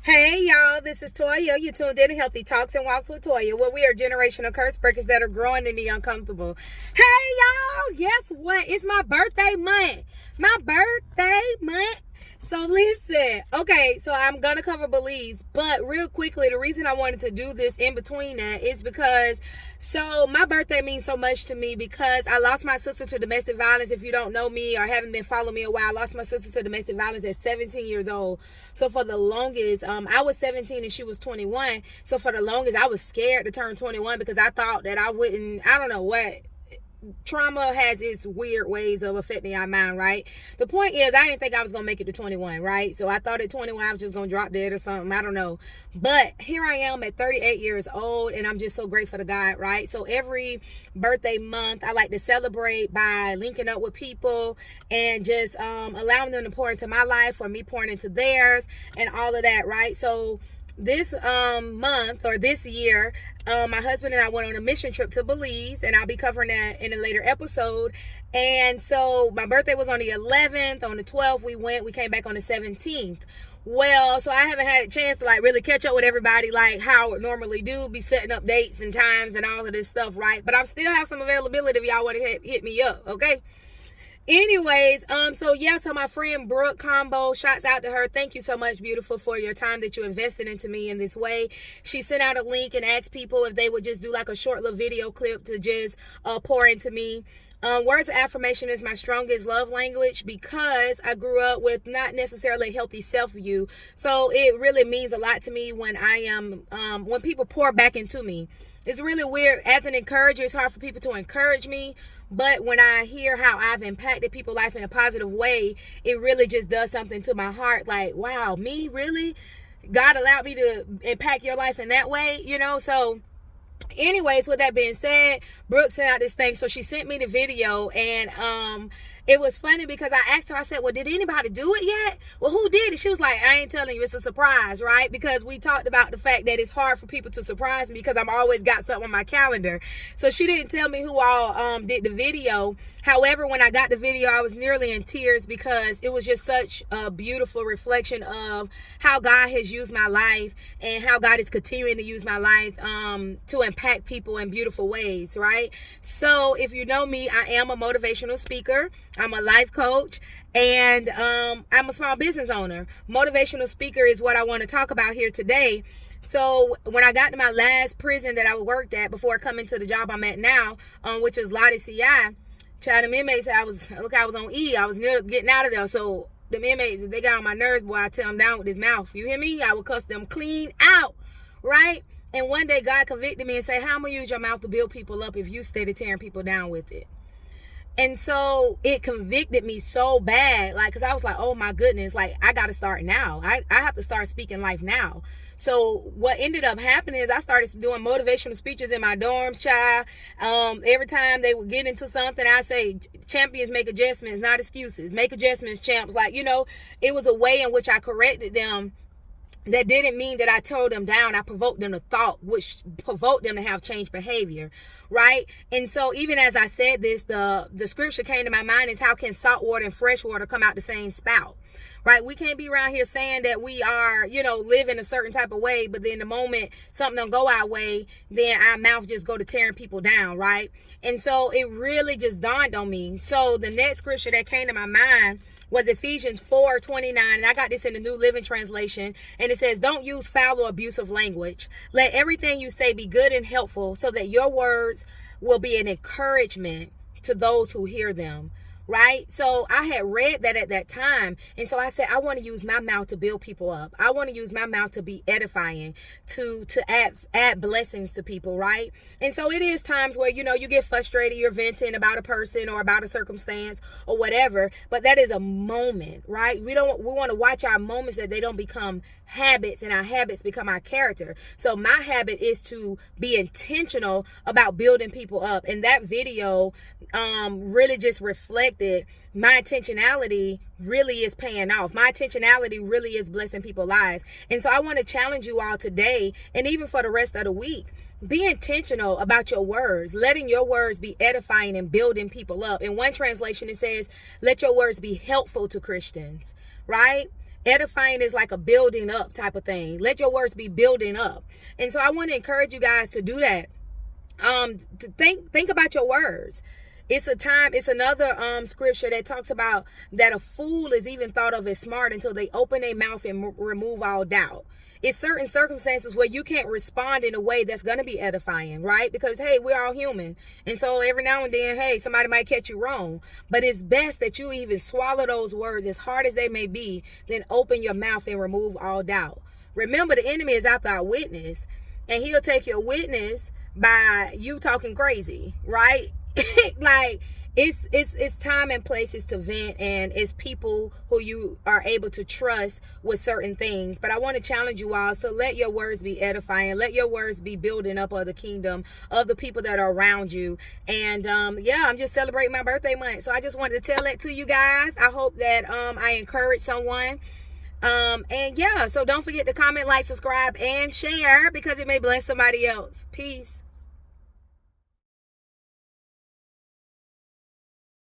Hey y'all, this is Toya. You tuned in to Healthy Talks and Walks with Toya, where we are generational curse breakers that are growing in the uncomfortable. Hey y'all, guess what? It's my birthday month. My birthday month. So listen, okay, so I'm gonna cover Belize, but real quickly, the reason I wanted to do this in between that is because my birthday means so much to me because I lost my sister to domestic violence. If you don't know me or haven't been following me a while, I lost my sister to domestic violence at 17 years old. So for the longest, I was 17 and she was 21. So for the longest, I was scared to turn 21 because I thought that I don't know what. Trauma has its weird ways of affecting our mind, right? The point is, I didn't think I was going to make it to 21, right? So I thought at 21 I was just going to drop dead or something. I don't know. But here I am at 38 years old, and I'm just so grateful to God, right? So every birthday month, I like to celebrate by linking up with people and just allowing them to pour into my life or me pouring into theirs and all of that, right? So this month or this year, my husband and I went on a mission trip to Belize, and I'll be covering that in a later episode. And so my birthday was on the 11th. On the 12th we came back on the 17th. Well, so I haven't had a chance to really catch up with everybody like how I would normally do, be setting up dates and times and all of this stuff, right? But I still have some availability if y'all want to hit me up, okay? Anyways, so my friend Brooke Combo, shouts out to her. Thank you so much, beautiful, for your time that you invested into me in this way. She sent out a link and asked people if they would just do like a short little video clip to just pour into me. Words of affirmation is my strongest love language because I grew up with not necessarily a healthy self-view. So it really means a lot to me when when people pour back into me. It's really weird. As an encourager, it's hard for people to encourage me. But when I hear how I've impacted people's life in a positive way, it really just does something to my heart. Like, wow, me? Really? God allowed me to impact your life in that way, So anyways, with that being said, Brooke sent out this thing. So she sent me the video, and it was funny because I asked her, I said, well, did anybody do it yet? Well, who did it? She was like, I ain't telling you, it's a surprise, right? Because we talked about the fact that it's hard for people to surprise me because I'm always got something on my calendar. So she didn't tell me who all did the video. However, when I got the video, I was nearly in tears because it was just such a beautiful reflection of how God has used my life and how God is continuing to use my life to impact people in beautiful ways, right? So if you know me, I am a motivational speaker. I'm a life coach, and I'm a small business owner. Motivational speaker is what I want to talk about here today. So when I got to my last prison that I worked at before coming to the job I'm at now, which was Lottie CI, child, the inmates said I was on E. I was near getting out of there. So the inmates, if they got on my nerves, boy, I tell them down with his mouth. You hear me? I would cuss them clean out, right? And one day God convicted me and said, how am I going to use your mouth to build people up if you steady tearing people down with it? And so it convicted me so bad, because I was like, oh my goodness, I got to start now. I have to start speaking life now. So what ended up happening is I started doing motivational speeches in my dorms, child. Every time they would get into something, I say, champions make adjustments, not excuses. Make adjustments, champs. It was a way in which I corrected them. That didn't mean that I told them down. I provoked them to thought, which provoked them to have changed behavior, right? And so even as I said this, the scripture came to my mind is how can salt water and fresh water come out the same spout, right? We can't be around here saying that we are, live in a certain type of way, but then the moment something don't go our way, then our mouth just go to tearing people down, right? And so it really just dawned on me. So the next scripture that came to my mind was Ephesians 4:29, and I got this in the New Living Translation, and it says, don't use foul or abusive language. Let everything you say be good and helpful so that your words will be an encouragement to those who hear them. Right? So I had read that at that time. And so I said, I want to use my mouth to build people up. I want to use my mouth to be edifying, to add blessings to people. Right? And so it is times where, you get frustrated, you're venting about a person or about a circumstance or whatever. But that is a moment, right? We want to watch our moments that they don't become habits, and our habits become our character. So my habit is to be intentional about building people up. And that video really just reflected my intentionality really is paying off. My intentionality really is blessing people's lives. And so I want to challenge you all today, and even for the rest of the week, be intentional about your words, letting your words be edifying and building people up. In one translation, it says, let your words be helpful to Christians, right? Edifying is like a building up type of thing. Let your words be building up. And so I want to encourage you guys to do that. To think about your words. It's another scripture that talks about that a fool is even thought of as smart until they open their mouth and remove all doubt. It's certain circumstances where you can't respond in a way that's going to be edifying, right? Because, hey, we're all human. And so every now and then, hey, somebody might catch you wrong. But it's best that you even swallow those words, as hard as they may be, then open your mouth and remove all doubt. Remember, the enemy is after our witness, and he'll take your witness by you talking crazy, right? Like, it's time and places to vent, and it's people who you are able to trust with certain things. But I want to challenge you all, so let your words be edifying, let your words be building up of the kingdom, of the people that are around you. And yeah, I'm just celebrating my birthday month, so I just wanted to tell that to you guys. I hope that I encourage someone. And yeah, so don't forget to comment, like, subscribe, and share, because it may bless somebody else. Peace.